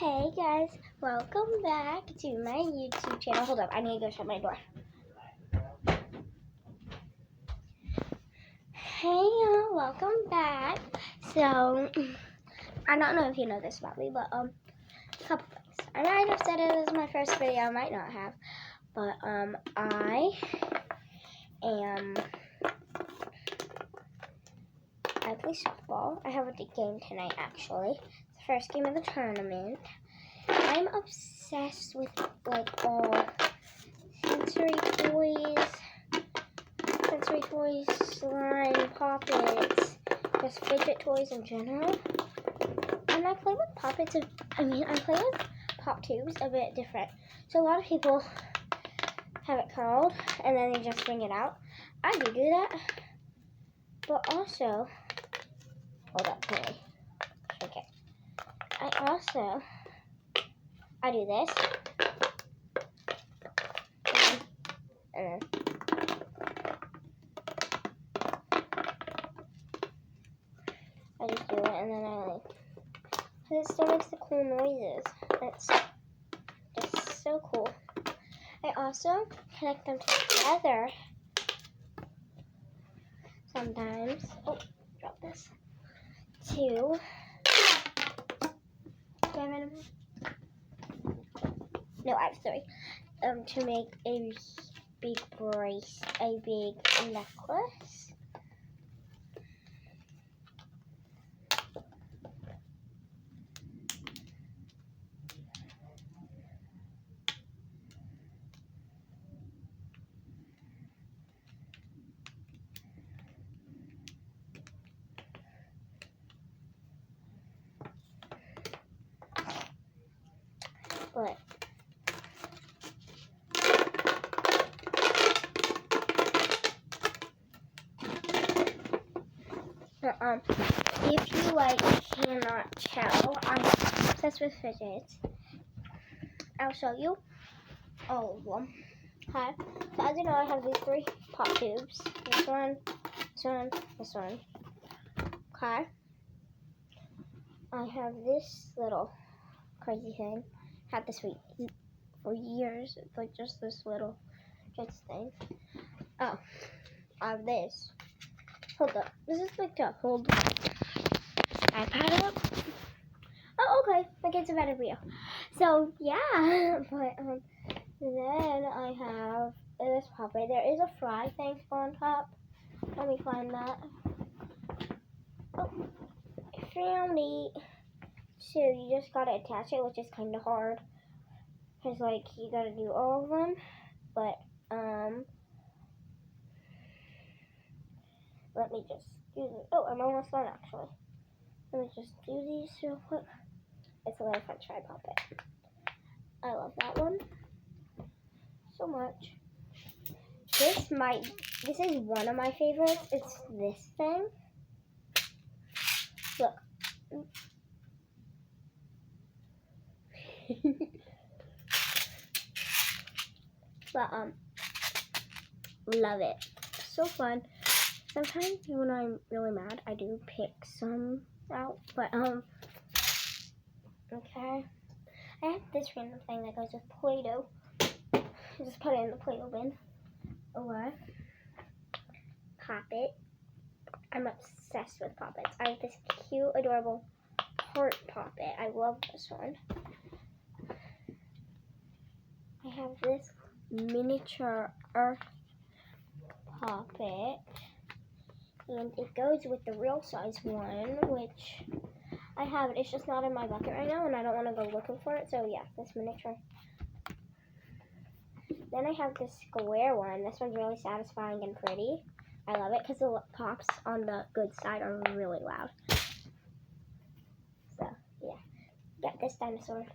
Hey guys, welcome back to my YouTube channel. Hold up, I need to go shut my door. Hey y'all, welcome back. So, I don't know if you know this about me, but a couple things. I might have said it was my first video, I might not have, but I play softball. I have a game tonight actually. It's the first game of the tournament. I'm obsessed with like all sensory toys, slime, poppets, just fidget toys in general. And I play with poppets I play with pop tubes a bit different. So a lot of people have it curled and then they just bring it out. I do that. But also, hold up, really. Okay. I do this. And then I just do it, and then because it still makes the cool noises. It's just so cool. I also connect them together sometimes. Oh, drop this. No, I have 3. To make a big necklace. But if you cannot tell, I'm obsessed with fidgets. I'll show you all of them. Hi. So as you know, I have these 3 pop tubes. This one, this one. Okay. I have this little crazy thing. Had this for years. It's like just this little thing. Oh, I have this. Hold up. This is like to hold iPad up. Oh, okay. Like it's a better video. So yeah, but then I have this puppet. There is a fry thing on top. Let me find that. Oh, I found it. So you just gotta attach it, which is kind of hard, cause you gotta do all of them. But let me just do this. Oh, I'm almost done actually. Let me just do these real quick. It's a little French fry puppet. I love that one so much. This is one of my favorites. It's this thing. Look. But love it. So fun. Sometimes when I'm really mad, I do pick some out. But okay. I have this random thing that goes with Play-Doh. Just put it in the Play-Doh bin. Or pop it. I'm obsessed with poppets. I have this cute, adorable heart poppet. I love this one. I have this miniature earth poppet. And it goes with the real size one, which I have it. It's just not in my bucket right now, and I don't want to go looking for it. So yeah, this miniature. Then I have this square one. This one's really satisfying and pretty. I love it because the pops on the good side are really loud. So yeah, got this dinosaur.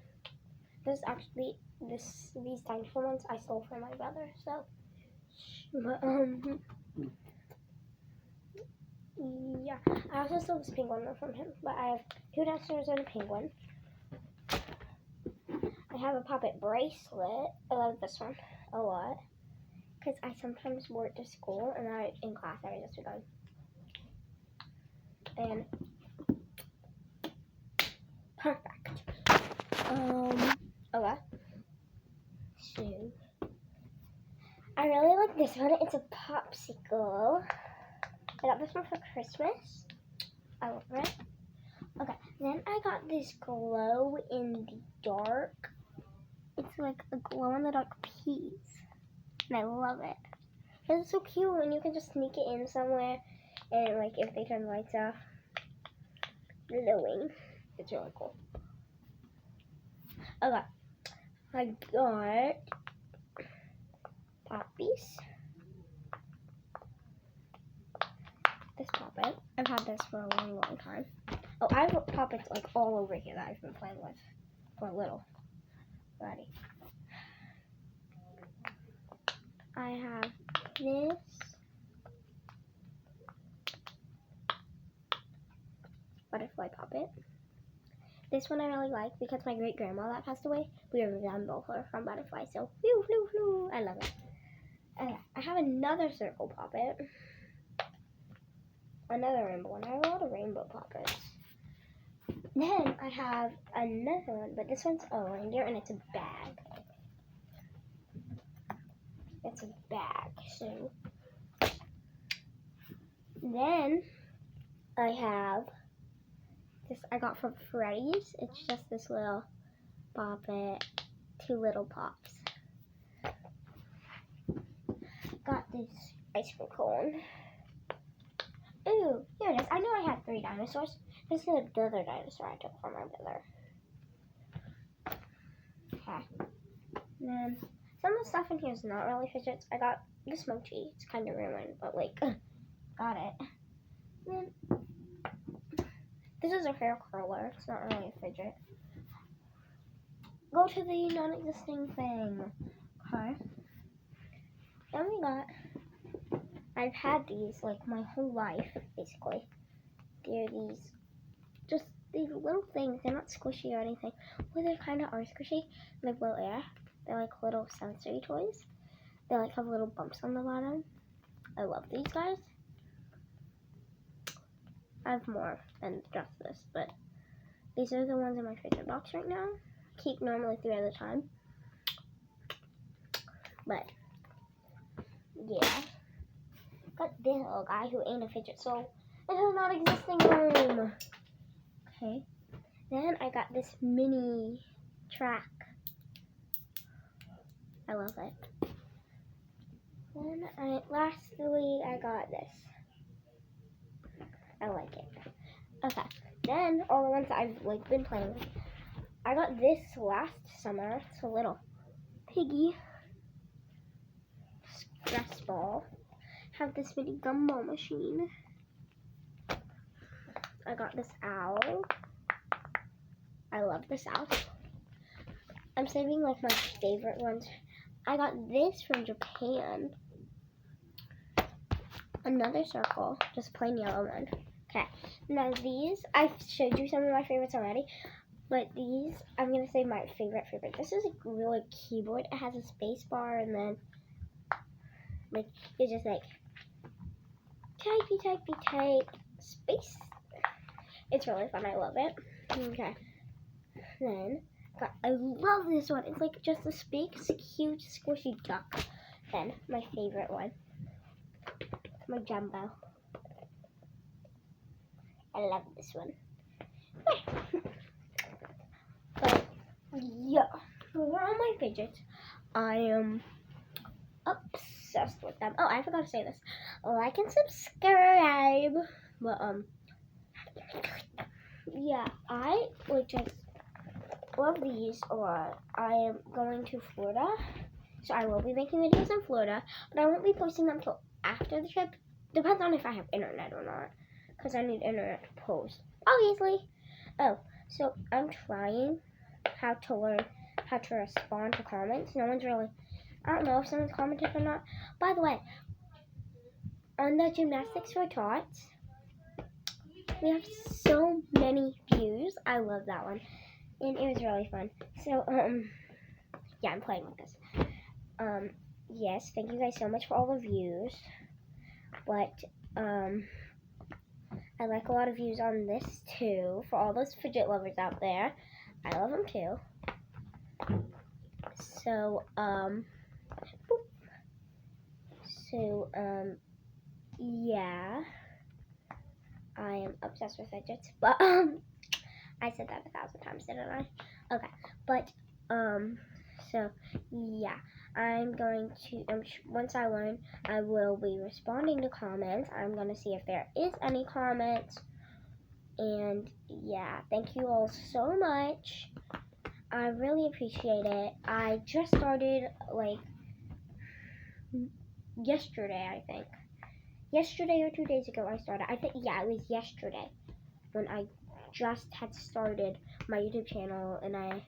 This is actually these dinosaur ones I stole from my brother. So, but yeah, I also stole this penguin one from him. But I have 2 dinosaurs and a penguin. I have a puppet bracelet. I love this one a lot because I sometimes wear it to school, and in class I just go. And perfect. Okay. So, I really like this one. It's a popsicle. I got this one for Christmas. I love it. Okay, then I got this glow in the dark. It's like a glow in the dark piece. And I love it. It's so cute, and you can just sneak it in somewhere. And like if they turn the lights off, glowing. It's really cool. Okay, I got poppies. This poppet. I've had this for a long, long time. Oh, I have poppets like all over here that I've been playing with for a little. Ready. I have this. Butterfly poppet. This one I really like because my great grandma that passed away, we resemble her from Butterfly. So, flew, flew, flew. I love it. I have another circle poppet. Another rainbow one. I have a lot of rainbow poppets. Then I have another one, but this one's a reindeer and it's a bag. It's a bag. So then I have this I got from Freddy's. It's just this little poppet, 2 little pops. Got this ice cream cone. Ooh, here it is. I know I had 3 dinosaurs. This is another dinosaur I took from my brother. Okay. And then some of the stuff in here is not really Fidgets. I got this mochi. It's kind of ruined, but like, got it. And then this is a hair curler. It's not really a Fidget. Go to the non-existing thing. Okay. Then we got, I've had these like my whole life, basically. They're just these little things. They're not squishy or anything. Well, they kind of are squishy. They blow air. They're like little sensory toys. They like have little bumps on the bottom. I love these guys. I have more than just this, but these are the ones in my Fidget box right now. Keep normally 3 at a time. But yeah. Got this little guy who ain't a Fidget, so it has not existing room. Okay. Then I got this mini track. I love it. Then lastly I got this. I like it. Okay. Then all the ones that I've like been playing with. I got this last summer. It's a little piggy stress ball. Have this mini gumball machine. I got this owl. I love this owl. I'm saving like my favorite ones. I got this from Japan. Another circle, just plain yellow one. Okay, now these, I've showed you some of my favorites already, but these, I'm going to say my favorite. This is a really keyboard. It has a space bar and then, like, it's just like, type, space. It's really fun. I love it. Okay. Then, I love this one. It's like just this big, cute, squishy duck. Then, my favorite one. My jumbo. I love this one. But, yeah. For all my Fidgets, I am obsessed with them. Oh, I forgot to say this. Like and subscribe. But, yeah, I like just love these a lot. I am going to Florida, so I will be making videos in Florida, but I won't be posting them till after the trip. Depends on if I have internet or not, because I need internet to post, obviously. Oh, so I'm trying how to learn how to respond to comments. No one's really, I don't know if someone's commented or not. By the way, on the gymnastics for tots, we have so many views. I love that one. And it was really fun. So, yeah, I'm playing with this. Yes, thank you guys so much for all the views. But, I like a lot of views on this too, for all those Fidget lovers out there. I love him too. So, yeah, I am obsessed with Fidgets, but, I said that 1,000 times, didn't I? Okay, but, so, yeah, I'm going to, once I learn, I will be responding to comments. I'm going to see if there is any comments, and, yeah, thank you all so much. I really appreciate it. I just started, like, yesterday, I think. Yesterday or 2 days ago I started. I think, yeah, it was yesterday when I just had started my YouTube channel, and I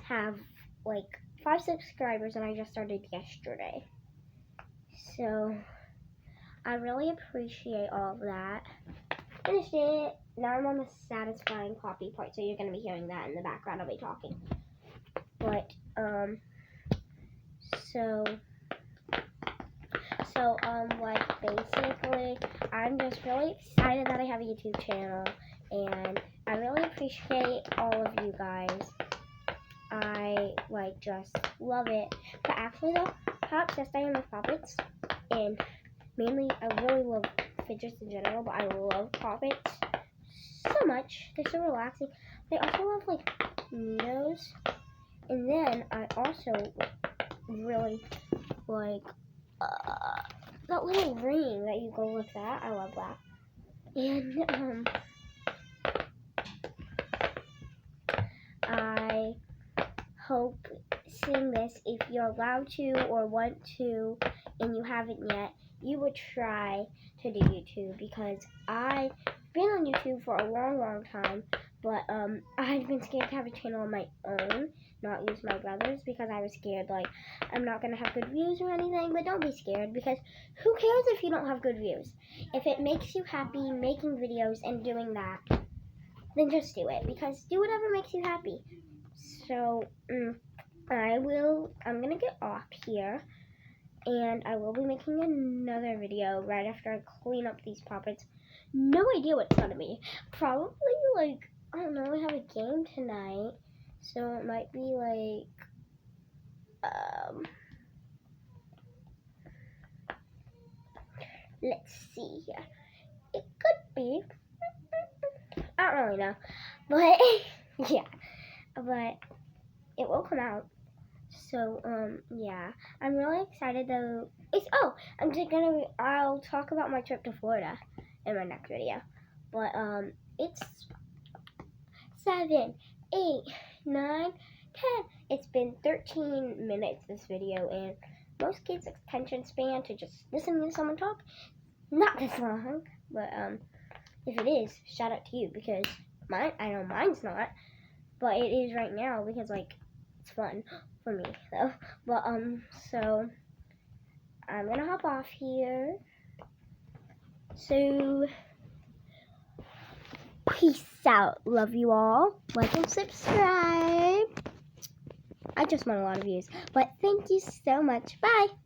have like 5 subscribers, and I just started yesterday. So I really appreciate all of that. Finished it. Now I'm on the satisfying copy part, so you're going to be hearing that in the background of me talking. But, like, basically, I'm just really excited that I have a YouTube channel, and I really appreciate all of you guys. I, like, just love it. But actually, though, how obsessed I am with puppets, and mainly, I really love Fidgets in general, but I love puppets so much. They're so relaxing. They also love, like, Neatos, and then I also really like that little ring that you go like that. I love that. And I hope seeing this, if you're allowed to or want to and you haven't yet, you would try to do YouTube, because I've been on YouTube for a long time, but I've been scared to have a channel on my own, not use my brother's, because I was scared, like, I'm not going to have good views or anything. But don't be scared, because who cares if you don't have good views? If it makes you happy making videos and doing that, then just do it, because do whatever makes you happy. So, I'm going to get off here, and I will be making another video right after I clean up these puppets. No idea what it's going to be. Probably, like, I don't know, we have a game tonight, so it might be, like, let's see here. It could be, I don't really know, but, yeah, but it will come out. So, yeah, I'm really excited though. I'll talk about my trip to Florida in my next video. But, it's 7, 8, 9, 10. It's been 13 minutes, this video, and most kids' attention span to just listen to someone talk, not this long. But, if it is, shout out to you, because I know mine's not, but it is right now, because, like, it's fun for me, though. But, so, I'm gonna hop off here. So, peace out. Love you all. Like and subscribe. I just want a lot of views, but thank you so much. Bye.